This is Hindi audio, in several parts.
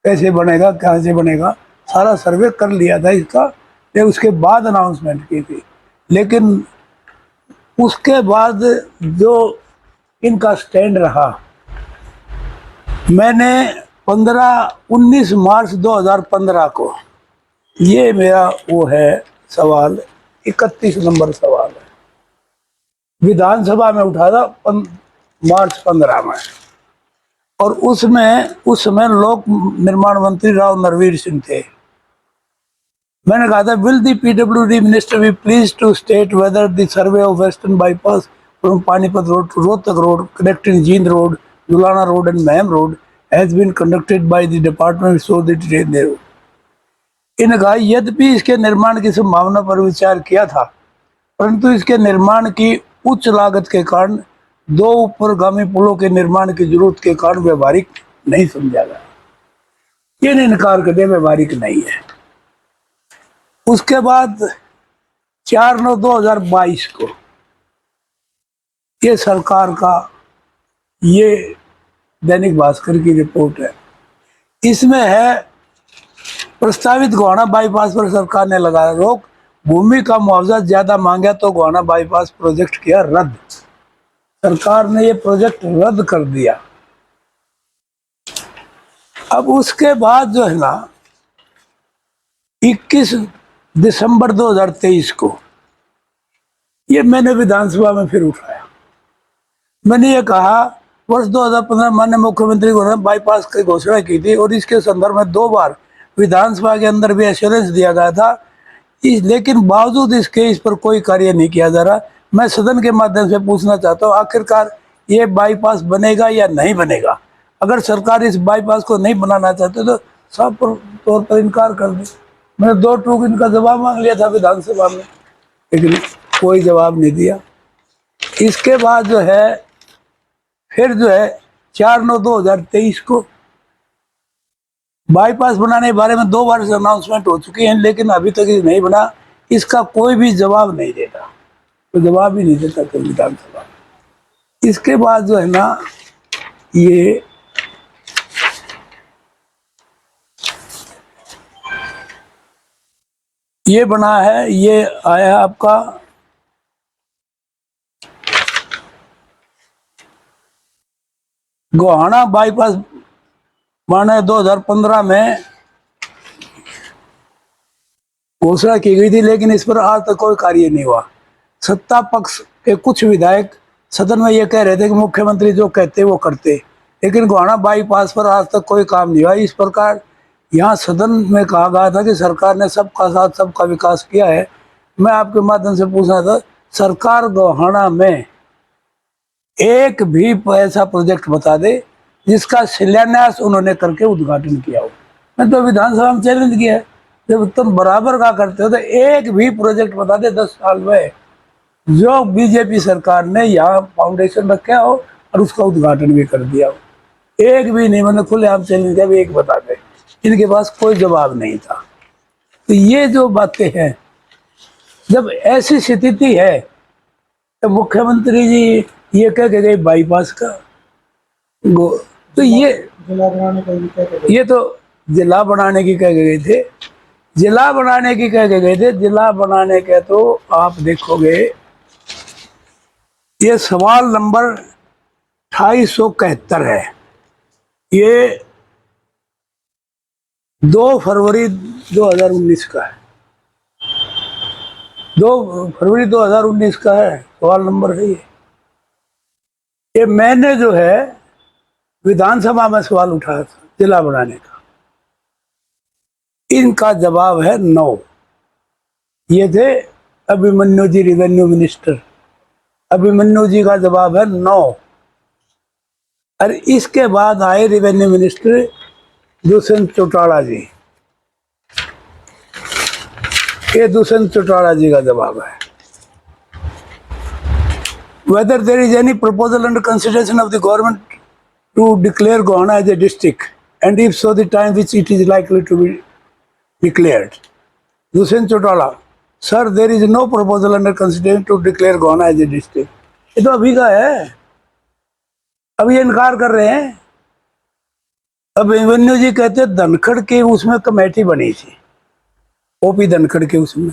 कैसे बनेगा, कैसे बनेगा, सारा सर्वे कर लिया था इसका, ये उसके बाद अनाउंसमेंट की थी। लेकिन उसके बाद जो इनका स्टैंड रहा, मैंने 19 मार्च 2015 को, ये मेरा वो है सवाल, 31 नंबर सवाल है, विधानसभा में उठा था मार्च 15 में। और उसमें उस समय लोक निर्माण मंत्री राव नरवीर सिंह थे। मैंने कहा था, will the PWD minister be please to state whether the survey of western bypass from Panipat road to Rohtak road connecting Jind road, Julana road and Meham road has been conducted by the department so the detail there. इन्होंने कहा, यद्यपि इसके निर्माण की संभावना पर विचार किया था, परंतु इसके निर्माण की उच्च लागत के कारण दो ऊपरगामी पुलों के निर्माण की जरूरत के कारण व्यवहारिक नहीं समझा गया। ये इनकार कर दिया, व्यवहारिक नहीं है। उसके बाद 4/9/2022 को ये सरकार का, ये दैनिक भास्कर की रिपोर्ट है, इसमें है प्रस्तावित गोहाना बाईपास पर सरकार ने लगाया रोक, भूमि का मुआवजा ज्यादा मांगा तो गोहाना बाईपास प्रोजेक्ट किया रद्द। सरकार ने ये प्रोजेक्ट रद्द कर दिया। अब उसके बाद जो है ना, 21 दिसंबर 2023 को ये मैंने विधानसभा में फिर उठाया। मैंने ये कहा, वर्ष 2015 माननीय मुख्यमंत्री को बाईपास की घोषणा की थी और इसके संदर्भ में 2 बार विधानसभा के अंदर भी एश्योरेंस दिया गया था, लेकिन बावजूद इसके इस पर कोई कार्य नहीं किया जा रहा। मैं सदन के माध्यम से पूछना चाहता हूँ, आखिरकार ये बाईपास बनेगा या नहीं बनेगा? अगर सरकार इस बाईपास को नहीं बनाना चाहते तो साफ तौर पर इनकार कर दे। मैंने 2 टूक इनका जवाब मांग लिया था विधानसभा में, लेकिन कोई जवाब नहीं दिया। इसके बाद जो है, फिर जो है 4/9/2023 को बाईपास बनाने के बारे में 2 बार से अनाउंसमेंट हो चुकी है, लेकिन अभी तक ये नहीं बना। इसका कोई भी जवाब नहीं देता, तो जवाब ही नहीं देता कोई विधानसभा। इसके बाद जो है ना, ये बना है, ये आया आपका गोहाना बाईपास माने 2015 में घोषणा की गई थी, लेकिन इस पर आज तक कोई कार्य नहीं हुआ। सत्ता पक्ष के कुछ विधायक सदन में ये कह रहे थे कि मुख्यमंत्री जो कहते वो करते, लेकिन गोहाना बाईपास पर आज तक कोई काम नहीं हुआ। इस प्रकार यहाँ सदन में कहा गया था कि सरकार ने सबका साथ सबका विकास किया है। मैं आपके माध्यम से पूछना था, सरकार गोहाना में एक भी ऐसा प्रोजेक्ट बता दे जिसका शिलान्यास उन्होंने करके उद्घाटन किया हो। मैं तो विधानसभा में चैलेंज किया है, जब तुम बराबर का करते हो तो एक भी प्रोजेक्ट बता दे 10 साल में जो बीजेपी सरकार ने यहाँ फाउंडेशन रखा हो और उसका उद्घाटन भी कर दिया हो। एक भी नहीं, मैंने खुलेआम चैलेंज किया, एक बता दे। इनके पास कोई जवाब नहीं था। तो ये जो बातें हैं, जब ऐसी स्थिति है तो मुख्यमंत्री जी ये कह के गए बाईपास का तो ये तो जिला बनाने की कह के गए थे, जिला बनाने की कह के गए थे। जिला बनाने के तो आप देखोगे, ये सवाल नंबर 2871 है, ये 2 फरवरी 2019 का है, 2 फरवरी 2019 का है, सवाल नंबर है ये मैंने जो है विधानसभा में सवाल उठाया था जिला बनाने का। इनका जवाब है 9। ये थे अभिमन्यु जी रेवेन्यू मिनिस्टर, अभिमन्यु जी का जवाब है 9। और इसके बाद आए रेवेन्यू मिनिस्टर दुष्यंत चौटाला जी, ये दुष्यंत चौटाला जी का जवाब है, whether there is any proposal under consideration of the government to declare Gohana as a district, and if so, the time which it is likely to be declared. Dusen Chotala, sir, there is no proposal under consideration to declare Gohana as a district. ये तो अभी का है, अभी इनकार कर रहे हैं। अब अभिमन्यु जी कहते धनखड़ की उसमें कमेटी बनी थी, ओपी धनखड़ के उसमें,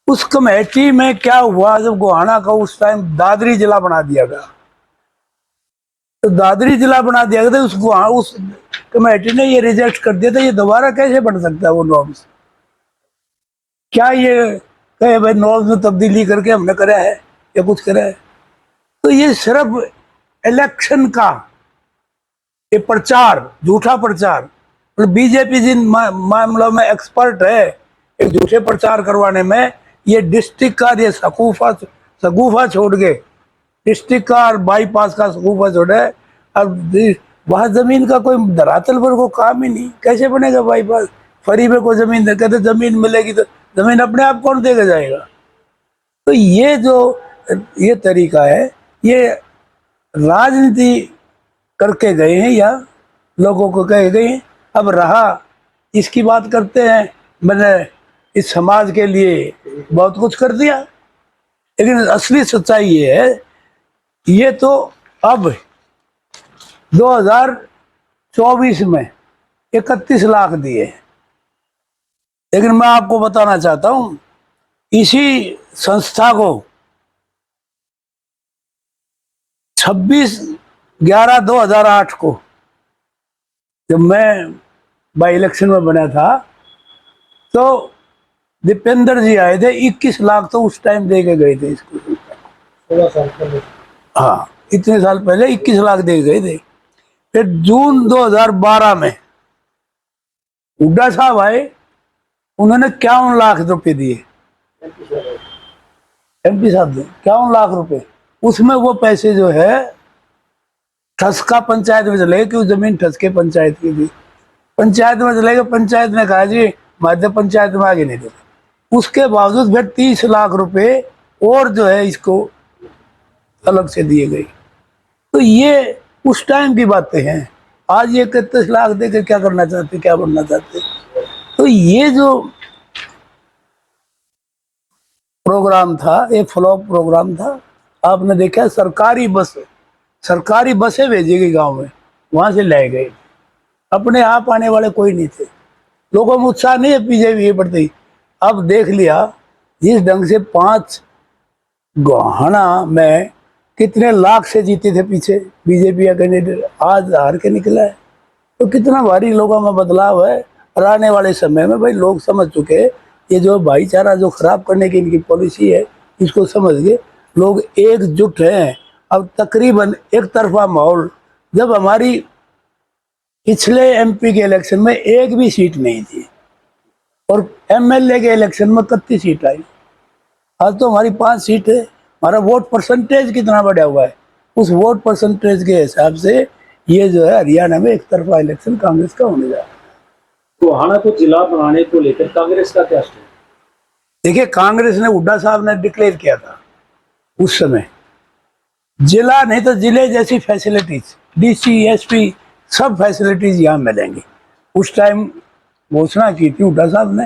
उस कमेटी में क्या हुआ, जब गोहाना का उस टाइम दादरी जिला बना दिया गया, तो दादरी जिला बना दिया गया, तो उस कमेटी ने ये रिजेक्ट कर दिया था, ये दोबारा कैसे बन सकता है वो नॉर्म्स? क्या ये कहे भाई नॉर्म्स में तब्दीली करके हमने करा है या कुछ करा है? तो ये सिर्फ इलेक्शन का ये प्रचार, झूठा प्रचार, और बीजेपी जिन मामलों में एक्सपर्ट है एक झूठे प्रचार करवाने में, ये डिस्ट्रिक्ट का ये सगुफा छोड़ के, डिस्ट्रिक्ट का और बाईपास का सगुफा छोड़े, अब वहां जमीन का कोई धरातल पर को काम ही नहीं, कैसे बनेगा बाईपास? फ्री में कोई जमीन दे, कहते जमीन मिलेगी तो जमीन अपने आप कौन देगा जाएगा? तो ये जो ये तरीका है, ये राजनीति करके गए हैं या लोगों को कहे गए हैं। अब रहा इसकी बात करते हैं, मैंने इस समाज के लिए बहुत कुछ कर दिया, लेकिन असली सच्चाई ये है, ये तो अब 2024 में 31 लाख दिए, लेकिन मैं आपको बताना चाहता हूं इसी संस्था को 26/11/2008 को जब मैं बाई इलेक्शन में बना था, तो दीपेंद्र जी आए थे, 21 लाख तो उस टाइम दे के गए थे इसको, 16 साल पहले। हाँ इतने साल पहले 21 लाख दे गए थे। फिर जून 2012 में हुड्डा साहब आए, उन्होंने 51 लाख रुपए दिए, एमपी साहब ने 51 लाख रुपए। उसमें वो पैसे जो है ठसका पंचायत में चले गए, क्यों जमीन ठसके पंचायत की थी, पंचायत में चले गए, पंचायत ने कहा जी मध्य पंचायत में आगे नहीं देते, उसके बावजूद फिर 30 लाख रुपए और जो है इसको अलग से दिए गए। तो ये उस टाइम की बातें हैं, आज ये 31 लाख दे के क्या करना चाहते, क्या बनना चाहते? तो ये जो प्रोग्राम था, ये फ्लॉप प्रोग्राम था। आपने देखा सरकारी बसें भेजी गई गांव में, वहां से ले गए, अपने आप आने वाले कोई नहीं थे, लोगों में उत्साह नहीं है बीजेपी ये बढ़ती। अब देख लिया जिस ढंग से 5 गोहाना में कितने लाख से जीते थे पीछे बीजेपी का कैंडिडेट, आज हार के निकला है, तो कितना भारी लोगों में बदलाव है। और आने वाले समय में भाई लोग समझ चुके हैं, ये जो भाईचारा जो खराब करने की इनकी पॉलिसी है, इसको समझ के लोग एकजुट हैं। अब तकरीबन एक तरफा माहौल, जब हमारी पिछले एमपी के इलेक्शन में एक भी सीट नहीं थी और एमएलए के इलेक्शन में 31 सीट आई, आज तो हमारी 5 सीट है। हमारा वोट परसेंटेज कितना बढ़ा हुआ है, उस वोट परसेंटेज के हिसाब से ये जो है हरियाणा में एक तरफा इलेक्शन कांग्रेस का होने जा रहा है। गोहाना को जिला बनाने को लेकर कांग्रेस का क्या स्टैंड? देखिए कांग्रेस ने, हुड्डा साहब ने डिक्लेयर किया था उस समय, जिला नहीं तो जिले जैसी फैसिलिटीज, डीसी एसपी सब फैसिलिटीज यहाँ मिलेंगी। उस टाइम घोषणा की थी हुड्डा साहब ने,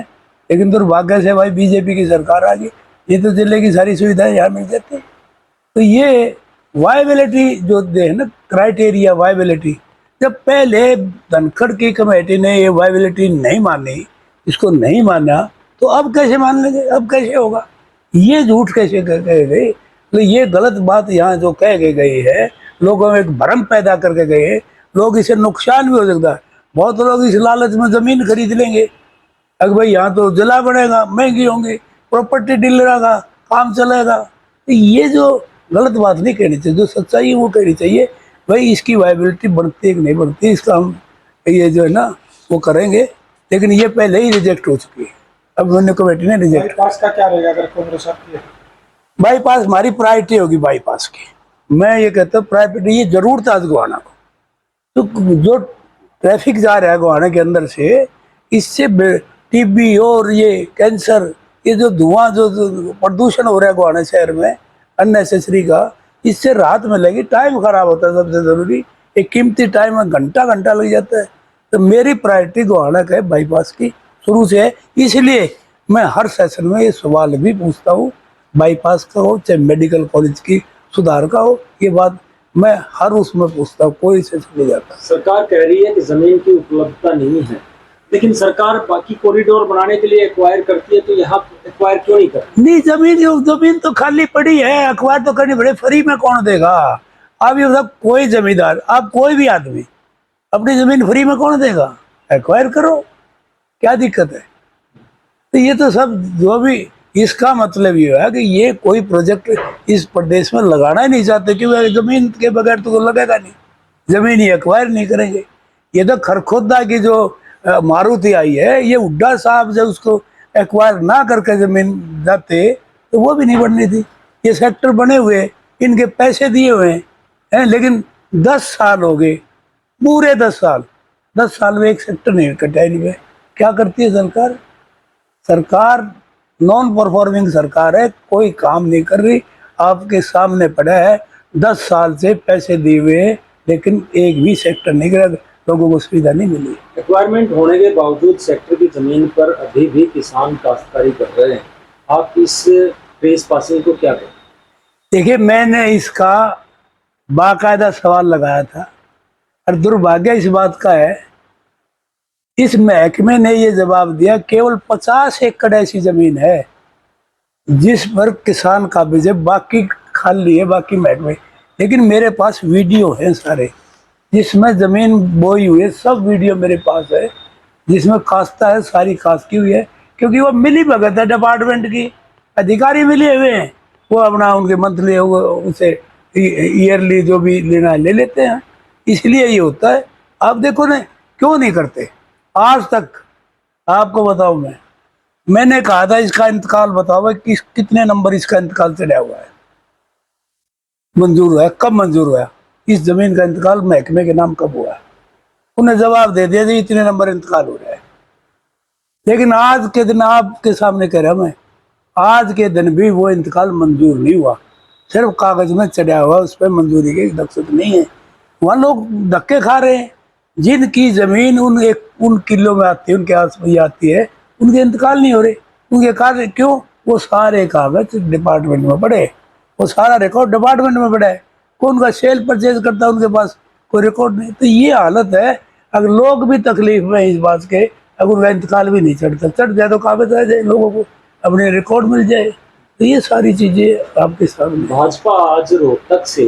लेकिन दुर्भाग्य से भाई बीजेपी की सरकार आ गई, ये तो जिले की सारी सुविधाएं यहाँ मिल जाती। तो ये वायबिलिटी जो दे है ना, क्राइटेरिया वायबिलिटी, जब पहले धनखड़ की कमेटी ने ये वायबिलिटी नहीं मानी, इसको नहीं माना, तो अब कैसे मान लेंगे, अब कैसे होगा? ये झूठ कैसे कहे गए? तो ये गलत बात यहाँ जो कह के गई है, लोगों में एक भ्रम पैदा करके गए हैं, लोग इसे नुकसान भी हो सकता है। बहुत लोग इस लालच में जमीन खरीद लेंगे, अगर भाई यहाँ तो जिला बनेगा, महंगी होंगी, प्रॉपर्टी डीलर का काम चलेगा। तो ये जो गलत बात नहीं कहनी चाहिए, जो सच्चाई है वो कहनी चाहिए, भाई इसकी वायबिलिटी बढ़ती है कि नहीं बढ़ती, इसका हम ये जो है ना वो करेंगे। लेकिन ये पहले ही रिजेक्ट हो चुकी है, अब उन्होंने कमेटी ने रिजेक्ट। बाईपास का क्या रहेगा अगर कांग्रेस आती है? बाईपास हमारी प्रायोरिटी होगी, बाईपास की मैं ये कहता हूँ प्रायोरिटी ये जरूर था गोहाना को। तो जो ट्रैफिक जा रहा है गोहाना के अंदर से, इससे टीबी और ये कैंसर, ये जो धुआं जो प्रदूषण हो रहा है गोहाना शहर में अननेसेसरी का, इससे राहत मिलेगी। टाइम खराब होता है सबसे जरूरी, एक कीमती टाइम में घंटा घंटा लग जाता है। तो मेरी प्रायोरिटी गोहाना का है बाईपास की, शुरू से है। इसलिए मैं हर सेशन में ये सवाल भी पूछता हूँ, बाईपास का हो चाहे मेडिकल कॉलेज की सुधार का हो, ये बात मैं हर उसमें पूछता हूँ, कोई से नहीं जाता। सरकार कह रही है कि जमीन की उपलब्धता नहीं है, लेकिन सरकार बाकी कॉरिडोर बनाने के लिए एक्वायर करती है, तो यहाँ एक्वायर क्यों नहीं करती? नहीं, जमीन तो खाली पड़ी है, अखबार तो करनी पड़े, फ्री में कौन देगा? आप ये सब, कोई जमींदार, आप कोई भी आदमी अपनी जमीन फ्री में कौन देगा? एक्वायर करो, क्या दिक्कत है? तो ये तो सब जो भी, इसका मतलब ये है कि ये कोई प्रोजेक्ट इस प्रदेश में लगाना ही नहीं चाहते, क्योंकि जमीन के बगैर तो लगेगा नहीं, जमीन ही एक्वायर नहीं करेंगे। ये तो खरखोदा की जो मारुति आई है, ये हुड्डा साहब जब उसको एक्वायर ना करके जमीन जाते तो वो भी नहीं बननी थी। ये सेक्टर बने हुए, इनके पैसे दिए हुए हैं, लेकिन 10 साल हो गए, पूरे 10 साल, 10 साल में एक सेक्टर नहीं कटा इनमें। क्या करती है सरकार? सरकार नॉन परफॉर्मिंग सरकार है, कोई काम नहीं कर रही। आपके सामने पड़ा है, 10 साल से पैसे दिए हुए हैं, लेकिन एक भी सेक्टर नहीं करा, लोगों को सुविधा नहीं मिली। रिक्वायरमेंट होने के बावजूद सेक्टर की जमीन पर अभी भी किसान काश्तकारी कर रहे हैं। आप इस ट्रेस पासिंग को क्या कहें? देखिए, मैंने इसका बाकायदा सवाल लगाया था, और दुर्भाग्य इस बात का है, इस महकमे ने ये जवाब दिया केवल 50 एकड़ ऐसी जमीन है जिस पर किसान काबिज है, बाकी खाली है, बाकी महकमे। लेकिन मेरे पास वीडियो है सारे, जिसमें जमीन बोई हुई है, सब वीडियो मेरे पास है, जिसमें काश्ता है, सारी काश्त की हुई है, क्योंकि वो मिली भगत है डिपार्टमेंट की, अधिकारी मिले हुए हैं, वो अपना उनके मंथली उसे ईयरली जो भी लेना है ले लेते हैं, इसलिए ये होता है। आप देखो ना, क्यों नहीं करते आज तक? आपको बताऊं, मैंने कहा था इसका इंतकाल बताओ भाई, कितने नंबर इसका इंतकाल चढ़ा हुआ है, मंजूर हुआ है, कब मंजूर हुआ? इस जमीन का इंतकाल महकमे के नाम कब हुआ? उन्हें जवाब दे दिया जी इतने नंबर इंतकाल हो रहा है। लेकिन आज के दिन आपके सामने कह रहा मैं, आज के दिन भी वो इंतकाल मंजूर नहीं हुआ, सिर्फ कागज में चढ़ा हुआ, उस पर मंजूरी की दस्तखत नहीं है। वहाँ लोग धक्के खा रहे हैं, जिनकी जमीन उन किलो में आती है, उनके आस में आती है, उनके इंतकाल नहीं हो रहे। उनके कार्य क्यों? वो सारे कागज डिपार्टमेंट में पड़े, वो सारा रिकॉर्ड डिपार्टमेंट में पड़ा है, कौन का सेल परचेज करता है उनके पास कोई रिकॉर्ड नहीं। तो ये हालत है, अगर लोग भी तकलीफ में इस बात के, अगर उनका इंतकाल भी नहीं चढ़ जाए तो कागज आ जाए, लोगों को अपने रिकॉर्ड मिल जाए। तो ये सारी चीजें आपके सामने। भाजपा आज रोहतक से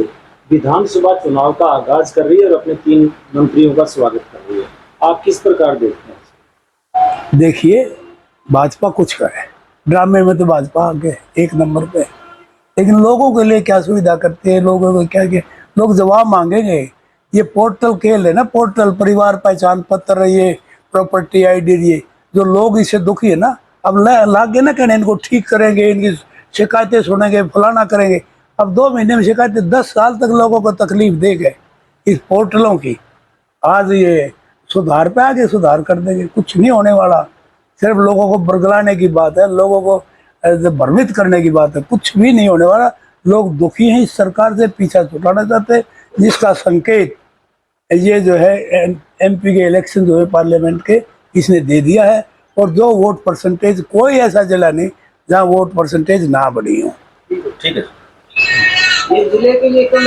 विधानसभा चुनाव का आगाज कर रही है और अपने 3 मंत्रियों का स्वागत कर रही है। आप किस प्रकार देखते हैं? देखिए, भाजपा कुछ करे, ड्रामे में तो भाजपा आगे 1 नंबर पे, लेकिन लोगों के लिए क्या सुविधा करते हैं, लोगों को क्या लोग जवाब मांगेंगे। ये पोर्टल खेल है ना, पोर्टल परिवार पहचान पत्र, ये प्रॉपर्टी ID, ये जो लोग इससे दुखी है ना, अब लागे ना कहने इनको ठीक करेंगे, इनकी शिकायतें सुनेंगे, फलाना करेंगे। अब 2 महीने में शिकायतें, 10 साल तक लोगों को तकलीफ दे गए इस पोर्टलों की, आज ये सुधार पे आगे सुधार कर देंगे। कुछ नहीं होने वाला, सिर्फ लोगों को बरगलाने की बात है, लोगों को भ्रमित करने की बात है, कुछ भी नहीं होने वाला। लोग दुखी हैं, इस सरकार से पीछा छुड़ाना चाहते हैं, जिसका संकेत ये जो है MP के इलेक्शन जो है पार्लियामेंट के, इसने दे दिया है। और जो वोट परसेंटेज, कोई ऐसा जिला नहीं जहाँ वोट परसेंटेज ना बढ़ी हो। ठीक है। ये जिले के लिए क्यों